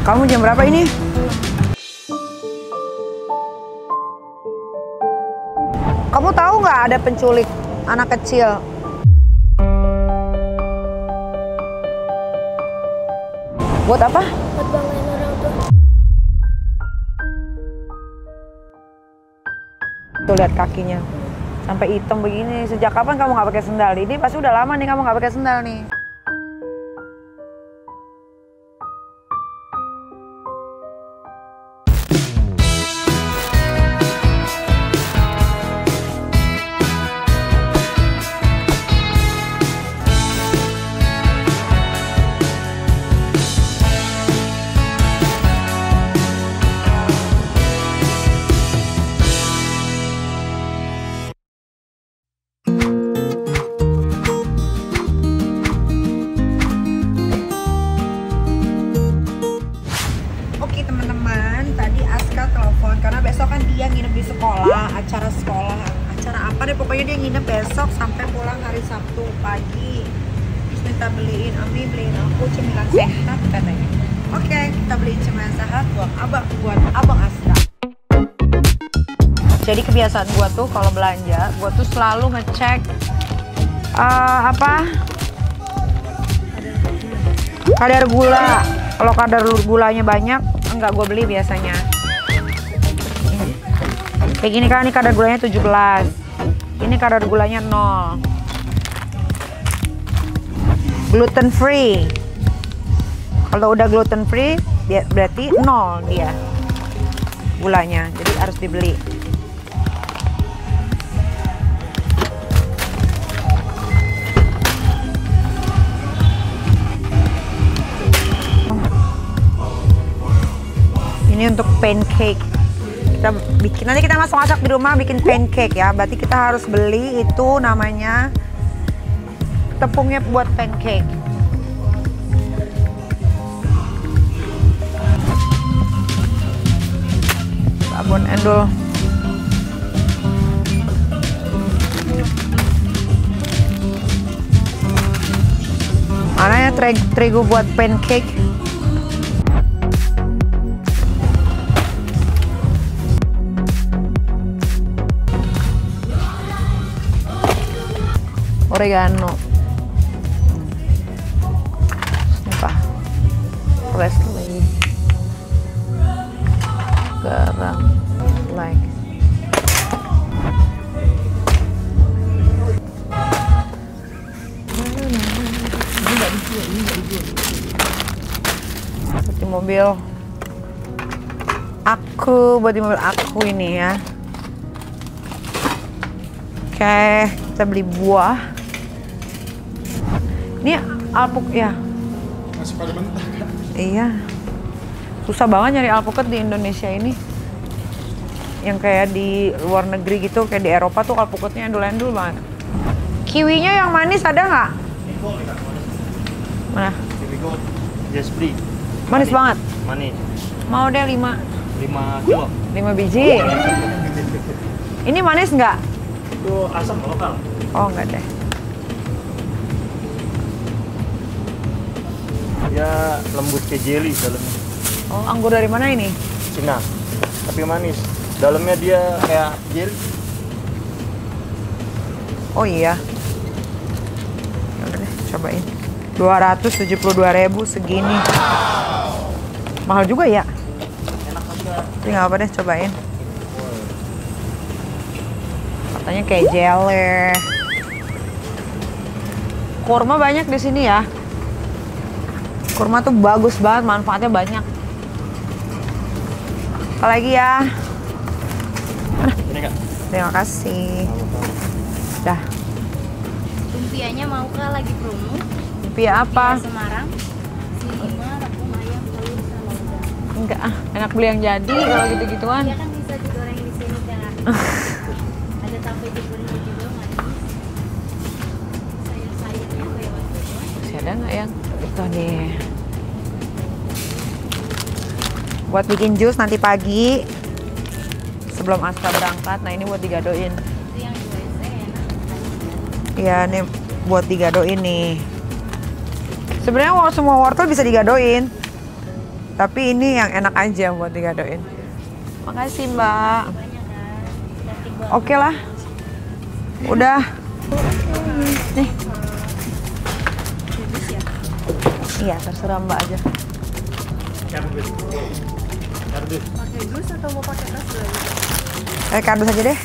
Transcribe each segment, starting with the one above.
Kamu jam berapa ini? Kamu tahu nggak ada penculik anak kecil? Buat apa? Buat bangunin orang tua. Tuh lihat kakinya, sampai hitam begini. Sejak kapan kamu nggak pakai sendal? Ini pasti udah lama nih kamu nggak pakai sendal nih. Oke teman-teman, tadi Aska telepon karena besok kan dia nginep di sekolah, acara sekolah, acara apa deh pokoknya dia nginep besok sampai pulang hari Sabtu pagi. Terus minta beliin beliin aku cemilan sehat katanya. Oke, kita beliin cemilan sehat buat abang Aska. Jadi kebiasaan gua tuh kalau belanja, gua tuh selalu ngecek kadar gula. Kalau kadar gulanya banyak, enggak gue beli biasanya. Kayak gini kan, ini kadar gulanya 17. Ini kadar gulanya 0. Gluten free. Kalau udah gluten free, berarti 0 dia gulanya. Jadi harus dibeli. Ini untuk pancake. Kita bikin, nanti kita masak di rumah bikin pancake ya. Berarti kita harus beli itu namanya tepungnya buat pancake. Sabun endul. Mana ya terigu buat pancake? Oregano, apa? Parsley, garam, like. Di mobil aku, buat di mobil aku ini ya. Oke, kita beli buah. Ini alpukat ya? Masih pada mentah kan? Iya. Susah banget nyari alpukat di Indonesia ini. Yang kayak di luar negeri gitu, kayak di Eropa tuh alpukatnya endul-endul banget. Kiwinya yang manis ada nggak? Mana? Just beli. Manis banget? Manis. Mau deh 5 kilo. 5 biji. Ini manis nggak? Itu asam lokal. Oh nggak deh. Dia lembut ke jelly dalamnya. Oh, anggur dari mana ini? Cina. Tapi manis. Dalamnya dia kayak jelly. Oh iya. Udah deh, cobain. 272.000 segini. Mahal juga ya? Enak juga. Tapi nggak apa deh, cobain. Katanya kayak jelly. Kurma banyak di sini ya. Kurma tuh bagus banget, manfaatnya banyak. Apalagi ya? Ini Kak. Terima kasih. Dah. Lumpianya mau kah lagi promo? Lumpia apa? Lumpia Semarang. Silima, tepung ayam, telur, sama udang. Enggak ah, enak beli yang jadi kalau gitu-gituan. Iya kan bisa digoreng di sini kan. Ada tape digoreng juga manis. Sayur-sayurnya lewat semua. Masih ada nggak yang itu nih? Buat bikin jus nanti pagi sebelum Aska berangkat. Nah ini buat digadoin. Itu yang USG enak. Iya nih buat digadoin nih. Sebenarnya semua wortel bisa digadoin. Tapi ini yang enak aja buat digadoin. Makasih Mbak. Banyak kan. Cantik banget. Oke lah. Udah. Nih. Iya, terserah Mbak aja. Kardus. Kardus. Pakai jus atau mau pakai tas dulu? Kardus aja deh.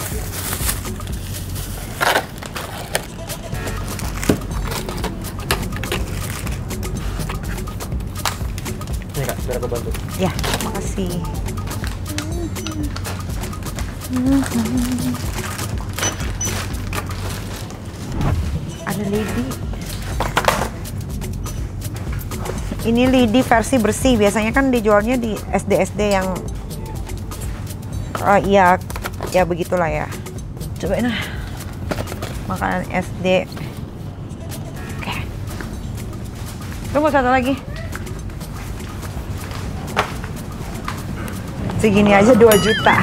Nih Kak, biar aku bantu. Ya, makasih. Ada lidi. Ini lidi versi bersih. Biasanya kan dijualnya di SD-SD yang iya, ya begitulah ya. Cobain lah. Makanan SD. Oke. Tunggu satu lagi. Segini aja 2 juta.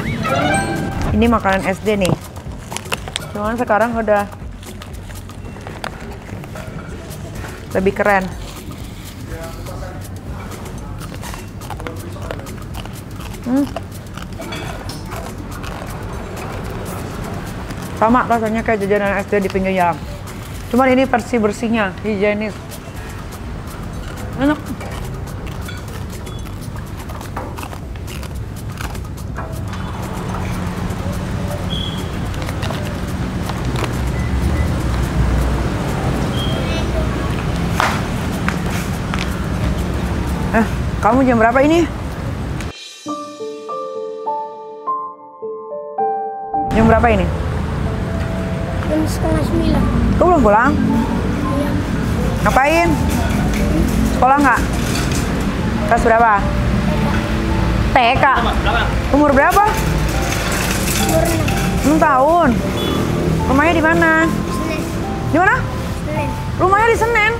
Ini makanan SD nih. Cuman sekarang udah lebih keren. Sama rasanya kayak jajanan SD di pinggir jalan. Cuman ini versi bersihnya, higienis. Enak. Kamu jam berapa ini? Jam berapa ini? Jam 8:30. Kau belum pulang? Iya. Ngapain? Sekolah nggak? Kelas berapa? TK. Umur berapa? Umur 6 tahun. Rumahnya di mana? Senin. Di mana? Senin. Rumahnya di Senen.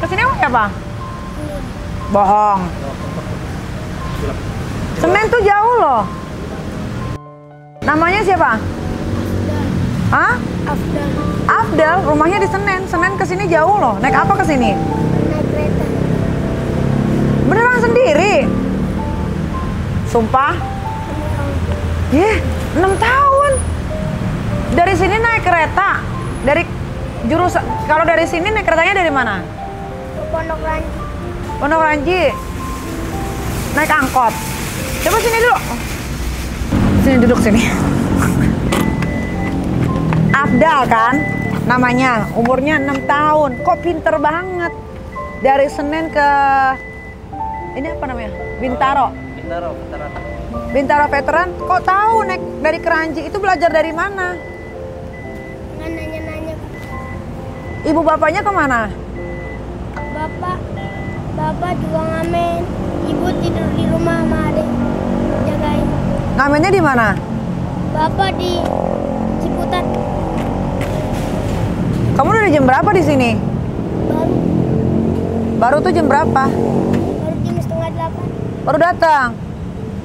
Kesini emang siapa? Bohong. Senen tuh jauh loh. Namanya siapa? Hah? Afdal. Afdal, rumahnya di Senen. Senen kesini jauh loh. Naik apa kesini? Naik kereta. Beneran sendiri? Sumpah? Yeh, 6 tahun. Dari sini naik kereta. Dari jurusan, kalau dari sini naik keretanya dari mana? Ke Pondok Ranji. Pondok Ranji. Naik angkot. Coba sini dulu. Sini duduk sini. Afdal kan namanya, umurnya 6 tahun. Kok pinter banget. Dari Senen ke ini apa namanya? Bintaro. Bintaro, Veteran. Bintaro Veteran. Kok tahu naik dari Keranji? Itu belajar dari mana? Nggak nanya-nanya. Ibu bapaknya kemana? Bapak juga ngamen. Ibu tidur di rumah sama adik. Jagain. Ngamennya di mana? Bapak di Ciputat. Kamu udah jam berapa di sini? Baru Baru tuh jam berapa? jam 7:30. Baru datang.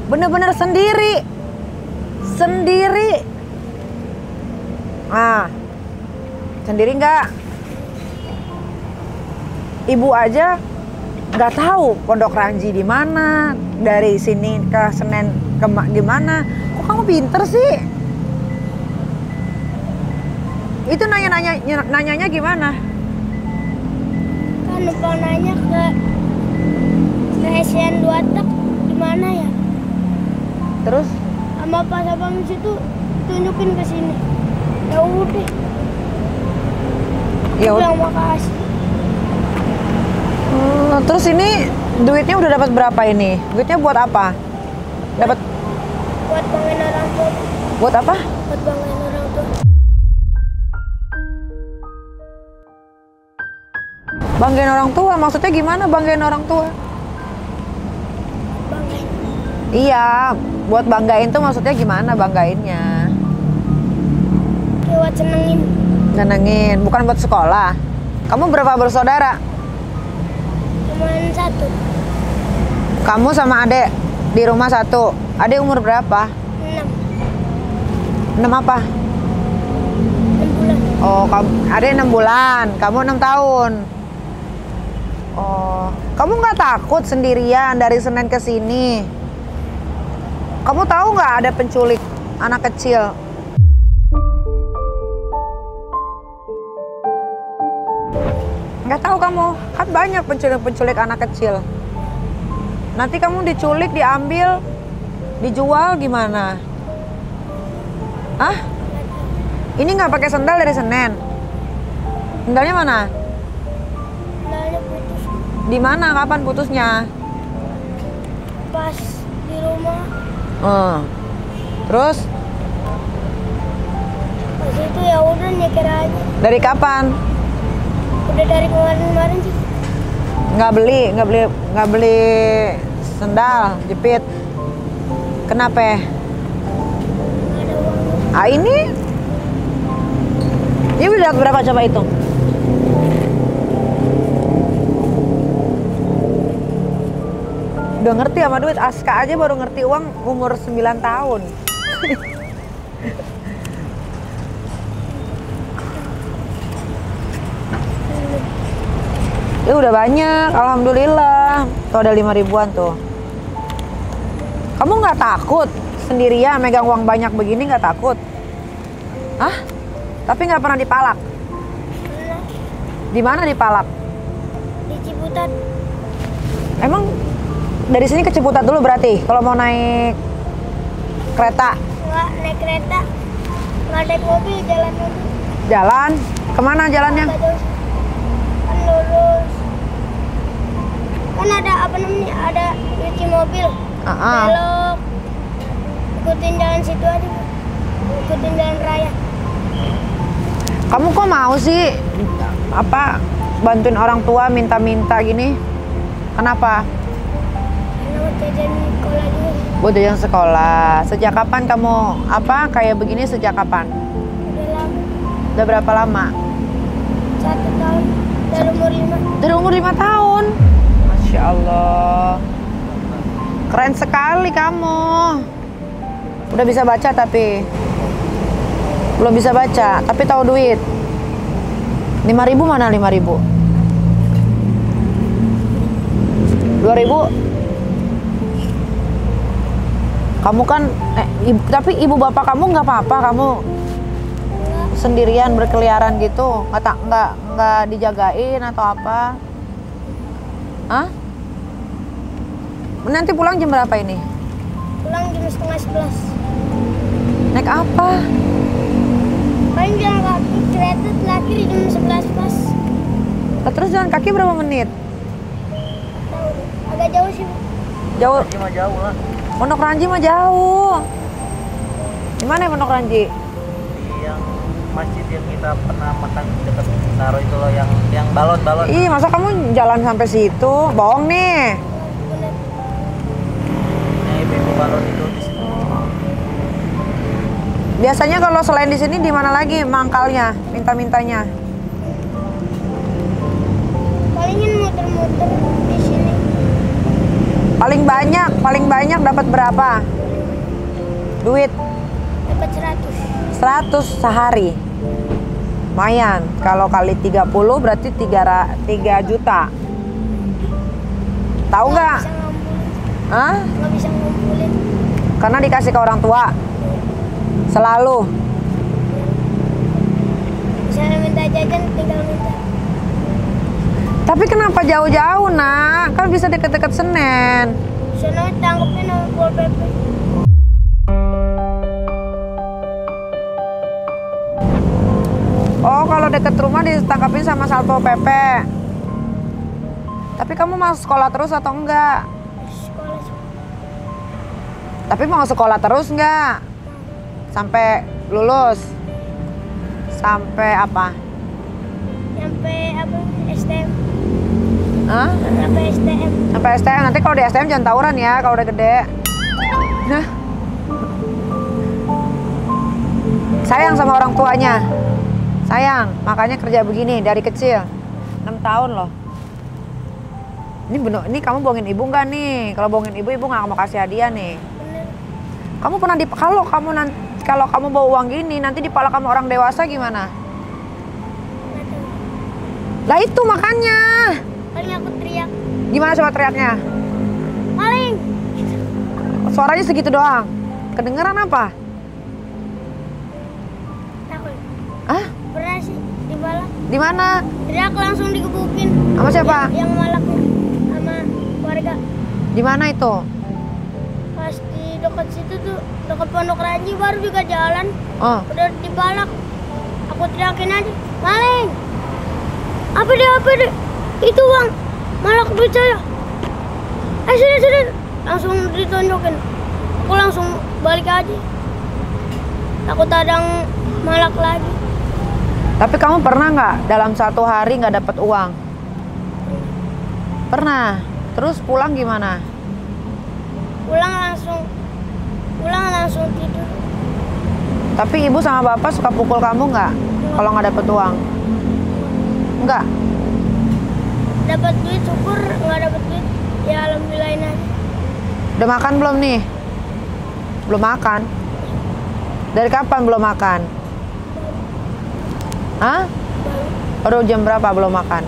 Bener-bener sendiri. Sendiri. Ah. Sendiri nggak? Ibu aja nggak tahu Pondok Ranji di mana, dari sini ke Senen ke gimana. Kok kamu pinter sih? Itu nanyanya gimana? Kan lupa nanya ke SN 2 tak di mana ya? Terus? Sama Pak Sapam situ tunjukin ke sini. Ya udah. Ya udah. Bilang makasih. Terus ini duitnya udah dapat berapa ini? Duitnya buat apa? Dapat Buat banggain orang tua. buat apa? Buat banggain orang tua. Banggain orang tua. Maksudnya gimana banggain orang tua? Banggain. Iya, buat banggain tuh maksudnya gimana banggainnya? Buat senengin. Senengin, bukan buat sekolah. Kamu berapa bersaudara? Cuman 1. Kamu sama adek di rumah satu. Adek umur berapa? 6. 6 apa? 6 bulan. Oh, ada 6 bulan, kamu 6 tahun. Oh, kamu nggak takut sendirian dari Senen ke sini? Kamu tahu nggak ada penculik anak kecil? Nggak tahu kamu? Kan banyak penculik anak kecil. Nanti kamu diculik, diambil, dijual gimana? Hah? Ini nggak pakai sendal dari Senen? Sendalnya mana? Sendalnya putus Di mana? Kapan putusnya? pas di rumah. Terus? Pas itu ya udah nyeker aja. Dari kapan? Udah dari kemarin-kemarin sih. Nggak beli sendal jepit. Kenapa? Nggak ada uang. Ah, ini udah berapa, coba hitung? Udah ngerti sama duit. Aska aja baru ngerti uang umur 9 tahun. Ya udah banyak, alhamdulillah. Tuh ada 5 ribuan tuh. Kamu nggak takut sendirian megang uang banyak begini, nggak takut? Hah? Tapi nggak pernah dipalak? Pernah Di mana dipalak? di Ciputat. Emang dari sini ke Ciputat dulu berarti kalau mau naik kereta? Nggak naik kereta, nggak naik mobil, jalan mobil. Jalan? Kemana jalannya? Nggak jauh sih. Kan lurus. Kan ada apa namanya? Ada cuci mobil. Belok. Ikutin jalan situ aja, Bu. Ikutin jalan raya. Kamu kok mau sih bantuin orang tua minta-minta gini? Kenapa? Karena buat jajan sekolah juga. Buat jajan sekolah. Sejak kapan kamu kayak begini, sejak kapan? Udah lama. Udah berapa lama? 1 tahun. Dari umur 5. Dari umur 5 tahun. Masya Allah. Keren sekali kamu. Udah bisa baca tapi belum bisa baca, tapi tahu duit. 5.000 mana 5.000? 2.000? Kamu kan tapi ibu bapak kamu nggak apa-apa, kamu sendirian berkeliaran gitu, nggak dijagain atau apa? Hah? Nanti pulang jam berapa ini? Pulang jam setengah 11. Naik apa? Paling jalan kaki kereta terakhir jam 11 pas. Terus jalan kaki berapa menit? Tahu, agak jauh sih, Bu. Jauh. Cuma jauh lah. Pondok Ranji mah jauh. Di mana ya Pondok Ranji? Di yang masjid yang kita pernah makan dekat Naro itu loh, yang balon-balon. Ih, masa kamu jalan sampai situ? Bohong nih. Bener. Yang ibu-ibu balon itu di situ. Biasanya kalau selain di sini di mana lagi mangkalnya, minta-mintanya? Palingin muter-muter di sini. Paling banyak dapat berapa? Duit Dapat 100. 100 sehari. Lumayan. Kalau kali 30 berarti 3 juta. Tahu nggak? Bisa ngumpulin. Hah? Nggak bisa ngumpulin. Karena dikasih ke orang tua. Selalu. Misalnya minta jajan tinggal minta. Tapi kenapa jauh-jauh, Nak? Kan bisa deket-deket Senen. Sana tangkapnya nama Pol PP. Oh, kalau deket rumah ditangkapin sama Satpol PP. Tapi kamu mau sekolah terus atau enggak? Sekolah sih. Tapi mau sekolah terus enggak? Sampai lulus? Sampai apa? Sampai apa? STM. Hah? Sampai STM. Sampai STM. Nanti kalau di STM jangan tawuran ya kalau udah gede. Nah. Sayang sama orang tuanya. Sayang, makanya kerja begini dari kecil. 6 tahun loh. Ini bener, ini kamu bohongin ibu nggak nih? Kalau bohongin ibu nggak mau kasih hadiah nih. Bener. Kamu pernah kalau kamu bawa uang gini nanti dipalak sama orang dewasa gimana? Lah itu makanya. Paling aku teriak. Gimana coba teriaknya? Maling. Suaranya segitu doang. Kedengeran apa? Takut. Ah? Pernah sih dibalak. Di mana? Teriak langsung digebukin. Sama siapa? Yang malaknya sama warga. Di mana itu? Pas di dekat situ tuh, dekat Pondok Ranji baru juga jalan. Oh. Udah dibalak. Aku teriakin aja, maling. Apa deh? Itu bang, malak duit saya. Sudah. Langsung ditonjokin. Aku langsung balik aja. Takut ada malak lagi. Tapi kamu pernah nggak dalam satu hari nggak dapat uang? Pernah. Terus pulang gimana? Pulang langsung tidur. Tapi ibu sama bapak suka pukul kamu nggak? Kalau nggak dapat uang? Nggak. Dapat duit syukur, nggak dapat duit ya alhamdulillahin aja. Udah makan belum nih? Belum makan. Dari kapan belum makan? Hah? Baru jam berapa belum makan?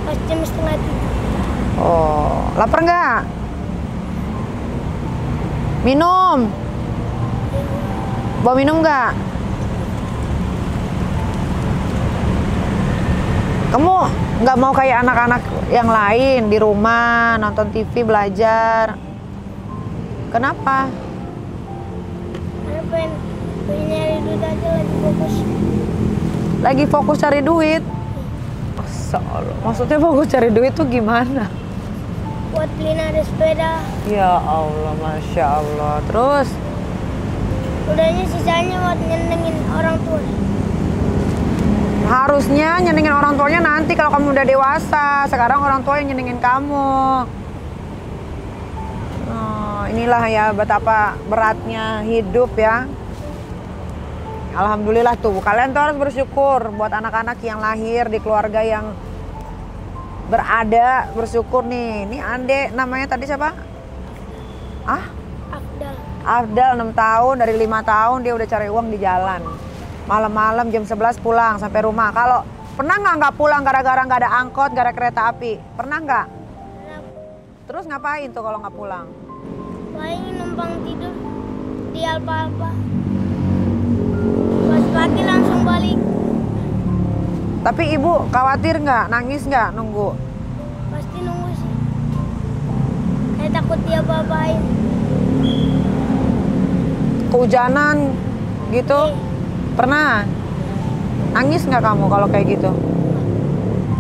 Pas jam 2:30. Oh, lapar nggak? Minum. Bawa minum nggak? Kamu nggak mau kayak anak-anak yang lain di rumah nonton TV belajar? Kenapa? Karena pengen nyari duit aja, lagi fokus. Lagi fokus cari duit? Masa Allah. Maksudnya fokus cari duit tuh gimana? Buat beli nada sepeda. Ya Allah, Masya Allah. Terus? Udahnya sisanya buat nyenengin orang tua. Harusnya nyenengin orang tuanya nanti kalau kamu udah dewasa. Sekarang orang tua yang nyenengin kamu. Oh, inilah ya betapa beratnya hidup ya. Alhamdulillah tuh, kalian tuh harus bersyukur buat anak-anak yang lahir di keluarga yang berada, bersyukur nih. Ini Ande, namanya tadi siapa? Ah? Afdal 6 tahun, dari 5 tahun dia udah cari uang di jalan. Malam-malam jam 11 pulang sampai rumah. Kalau pernah nggak pulang gara-gara nggak ada angkot, nggak ada kereta api? Pernah nggak? Terus ngapain tuh kalau nggak pulang? Paling numpang tidur di Alfa-Alfa. Pas pagi langsung balik. Tapi ibu khawatir nggak? Nangis nggak nunggu? Pasti nunggu sih. Saya takut dia apa-apain. Kehujanan gitu? Pernah? Nangis nggak kamu kalau kayak gitu?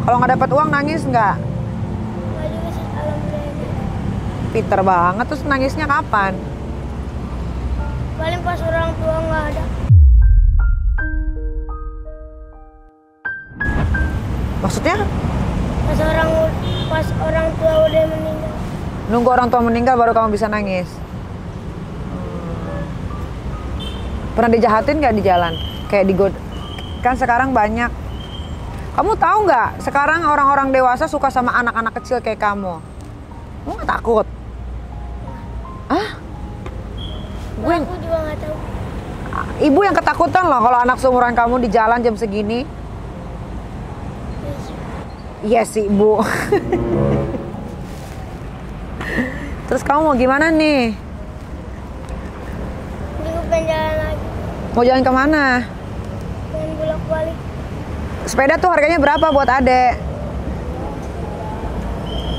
Kalau nggak dapat uang nangis nggak? Nggak juga sih, alhamdulillah. Pinter banget. Terus nangisnya kapan? Paling pas orang tua nggak ada. Maksudnya? Pas orang tua udah meninggal. Nunggu orang tua meninggal baru kamu bisa nangis? Pernah dijahatin nggak di jalan? Kayak kan sekarang banyak. Kamu tahu nggak? Sekarang orang-orang dewasa suka sama anak-anak kecil kayak kamu. Kamu nggak takut? Hah? Aku juga nggak tahu. Ibu yang ketakutan loh kalau anak seumuran kamu di jalan jam segini. Iya sih, Bu. Terus kamu mau gimana nih? Juga pengen jalan lagi. Mau jalan kemana? Pengen bolak-balik. Sepeda tuh harganya berapa buat adek?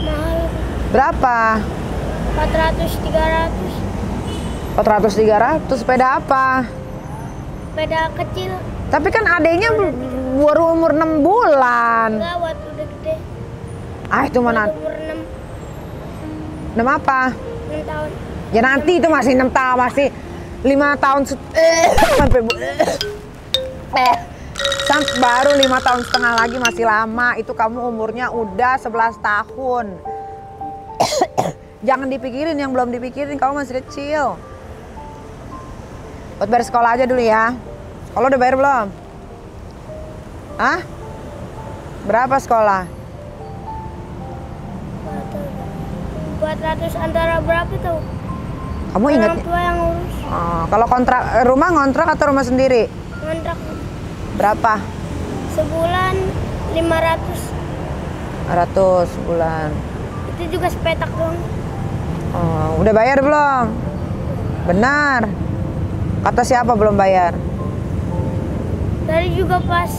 Mahal. Berapa? 400, 300. 400, 300. Sepeda apa? Sepeda kecil. Tapi kan adeknya baru umur 6 bulan. Enggak, waktu udah gede. Ah, itu mana? Umur 6 apa? 6 tahun. Ya nanti itu masih 6 tahun, masih 5 tahun sampai baru 5 tahun setengah lagi, masih lama. Itu kamu umurnya udah 11 tahun. Jangan dipikirin yang belum dipikirin, kamu masih kecil. Buat bayar sekolah aja dulu ya. Kalau udah bayar belum? Hah? Berapa sekolah? 400 antara berapa tuh? Kamu ingat? Orang tua yang ngurus. Oh, kalau kontrak rumah ngontrak atau rumah sendiri? Ngontrak. Berapa? Sebulan 500. 500 sebulan. Itu juga sepetak doang. Oh, udah bayar belum? Benar. Kata siapa belum bayar? Tadi juga pas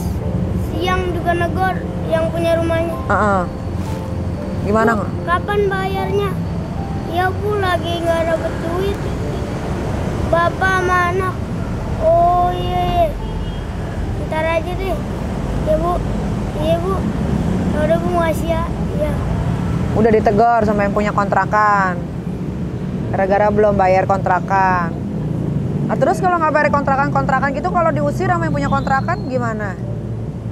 siang juga negor yang punya rumahnya. Gimana? Bu, kapan bayarnya? Ya Bu, lagi nggak dapet duit. Bapak sama anak. Oh iya. Ntar aja deh. Ya Bu. Iya Bu. Ya udah Bu, makasih ya. Iya. Udah ditegur sama yang punya kontrakan. Gara-gara belum bayar kontrakan. Nah, terus kalau nggak bayar kontrakan gitu, kalau diusir sama yang punya kontrakan gimana?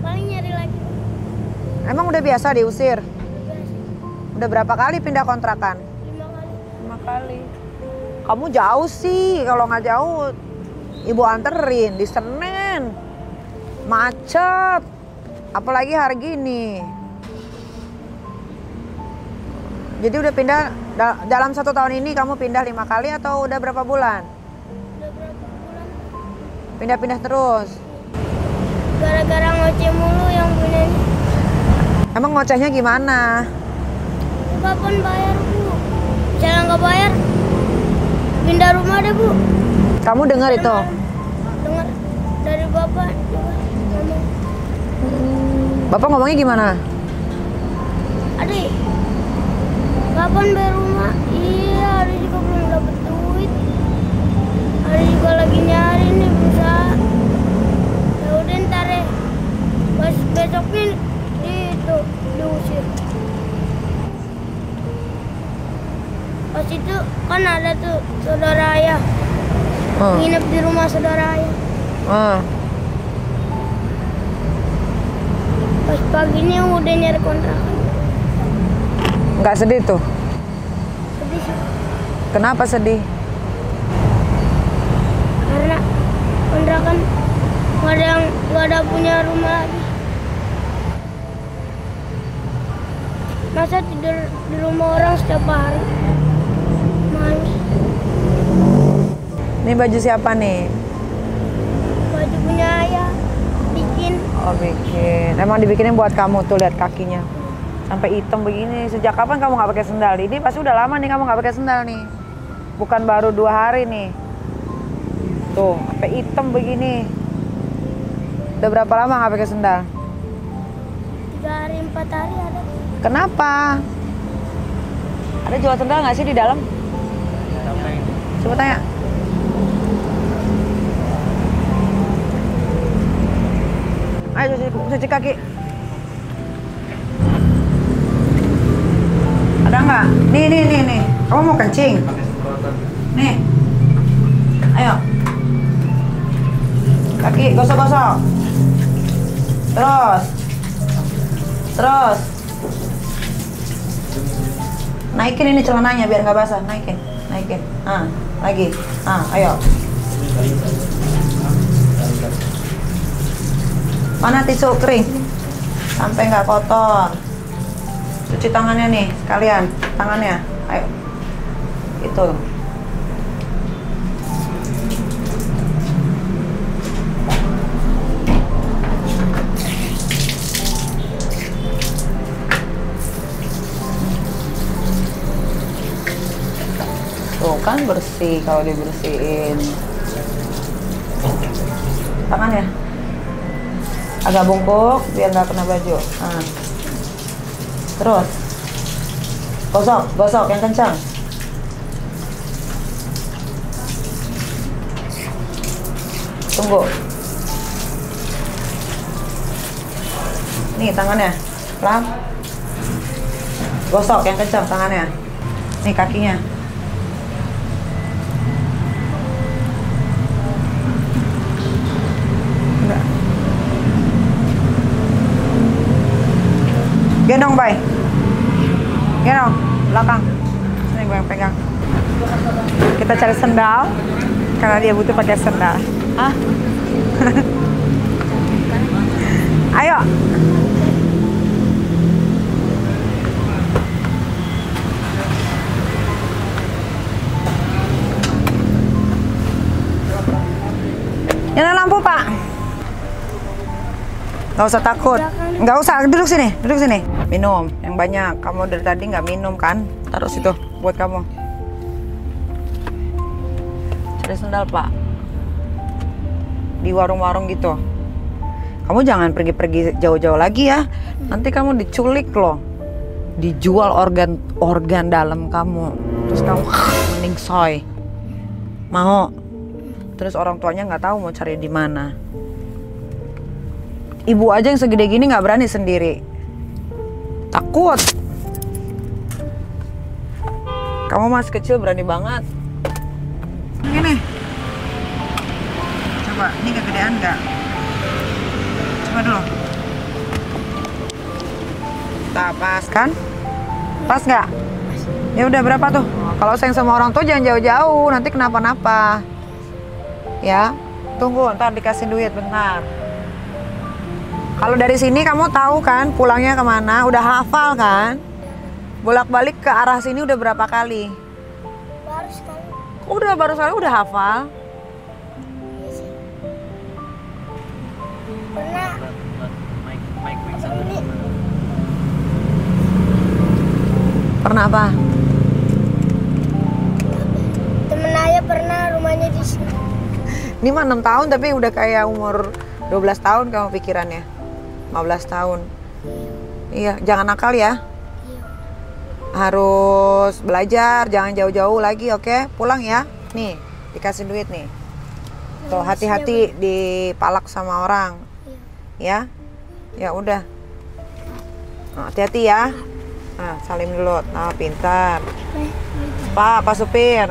Paling nyari lagi. Emang udah biasa diusir? Biasa. Udah berapa kali pindah kontrakan? 5 kali. 5 kali. Kamu jauh sih, kalau nggak jauh ibu anterin di Senen. Macet. Apalagi hari gini. Jadi udah pindah dalam 1 tahun ini kamu pindah 5 kali atau udah berapa bulan? Udah berapa bulan? Pindah-pindah terus. Gara-gara ngoceh mulu yang punya ini. Emang ngocehnya gimana? Kapan bayar Bu? Misalnya nggak bayar, pindah rumah deh Bu. Kamu dengar itu? Dengar dari Bapak juga ngomong. Bapak ngomongnya gimana? Adik, kapan bayar rumah? Iya, Adik juga belum dapet duit. Adik juga lagi nyari nih berusaha. Ya udah ntar deh. Pas besoknya diusir. Pas itu kan ada tuh saudara ayah nginep di rumah saudara ayah. Pas paginya udah nyari kontrakan. Nggak sedih tuh? Sedih sih. Kenapa sedih? Karena kontrakan nggak ada punya rumah lagi. Masa tidur di rumah orang setiap hari? Malu. Ini baju siapa nih? Baju punya ayah. Bikin. Oh bikin. Emang dibikinin buat kamu tuh, lihat kakinya. Sampai hitam begini. Sejak kapan kamu nggak pakai sendal? Ini pasti udah lama nih kamu nggak pakai sendal nih. Bukan baru 2 hari nih. Tuh, sampai hitam begini. Udah berapa lama nggak pakai sendal? 3 hari 4 hari ada. Kenapa? Ada jual sendal nggak sih di dalam? Coba tanya. Ayo cuci kaki. Ada nggak? Nih. Kamu mau kencing? Nih. Ayo. Kaki gosok-gosok. Terus. Naikin ini celananya biar nggak basah. Naikin. Lagi. Ayo. Mana tisu kering? Sampai nggak kotor. Cuci tangannya nih, kalian. Tangannya. Ayo. Itu. Tuh kan bersih kalau dibersihin. Tangannya agak bungkuk biar nggak kena baju. Terus gosok yang kencang. Tunggu. Nih tangannya, pelan. Gosok yang kencang tangannya. Nih kakinya. Gendong, Bay. Gendong, belakang. Sini gue yang pegang. Kita cari sendal, karena dia butuh pakai sendal. Ayo. Nyala lampu, Pak. Gak usah takut. Gak usah, duduk sini, duduk sini. Minum yang banyak. Kamu dari tadi nggak minum kan? Taruh situ buat kamu. Cari sendal Pak. Di warung-warung gitu. Kamu jangan pergi-pergi jauh-jauh lagi ya. Nanti kamu diculik loh. Dijual organ dalam kamu. Terus kamu meningsoy. Mau? Terus orang tuanya nggak tahu mau cari di mana. Ibu aja yang segede gini nggak berani sendiri. Takut. Kamu masih kecil berani banget. Gini. Coba, ini kegedean nggak? Coba dulu. Tak pas kan? Pas nggak? Ya udah berapa tuh? Kalau sayang sama orang tua jangan jauh-jauh, nanti kenapa-napa. Ya, tunggu, ntar dikasih duit bentar. Kalau dari sini kamu tahu kan pulangnya kemana? Udah hafal kan? Bolak-balik ke arah sini udah berapa kali? Baru sekali. Baru sekali udah hafal. Pernah ini Pernah apa? temen ayah pernah rumahnya di sini. Ini mah 6 tahun tapi udah kayak umur 12 tahun kamu pikirannya. 15 tahun. Iya, jangan nakal ya. Harus belajar, jangan jauh-jauh lagi, oke? Pulang ya. Nih, dikasih duit nih. Tuh, hati-hati dipalak sama orang. Ya? Ya udah. Nah, hati-hati ya. Nah, salim dulu. Nah, pintar. Pak supir.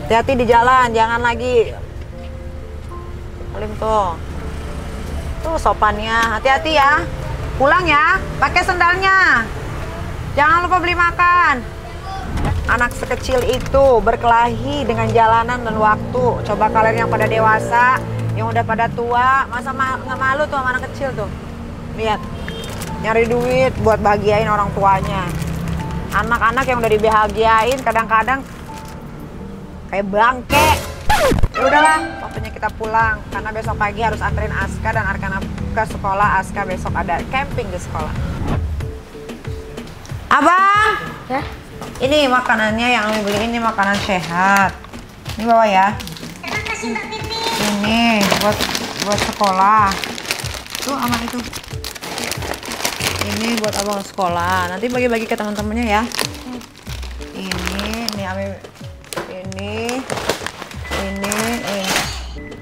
Hati-hati di jalan, jangan lagi. Salim tuh. Tuh sopannya, hati-hati ya. Pulang ya, pakai sendalnya. Jangan lupa beli makan. Anak sekecil itu berkelahi dengan jalanan dan waktu. Coba kalian yang pada dewasa, yang udah pada tua, masa nggak malu tuh sama anak kecil tuh. Lihat, nyari duit buat bahagiain orang tuanya. Anak-anak yang udah dibahagiain kadang-kadang kayak bangke. Ya udahlah, waktunya kita pulang karena besok pagi harus anterin Aska dan Arkana ke sekolah. Aska besok ada camping di sekolah. Abang, Ya? ini makanannya yang Ami beli, ini makanan sehat. Ini bawa ya. Ini buat sekolah. Tuh sama itu. Ini buat abang sekolah. Nanti bagi-bagi ke teman-temannya ya. Ini Ami.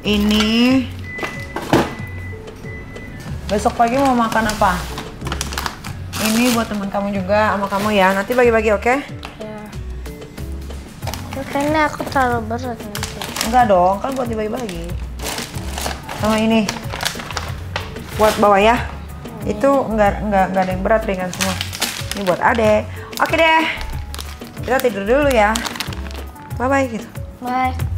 Ini besok pagi mau makan apa? Ini buat teman kamu juga sama kamu ya. Nanti bagi-bagi, oke? Ya. Kayaknya aku terlalu berat nanti. Enggak dong, kan buat dibagi-bagi. Sama ini buat bawa ya. Itu enggak ada yang berat, ringan semua. Ini buat adek. Oke deh. Kita tidur dulu ya. Bye-bye gitu. Bye.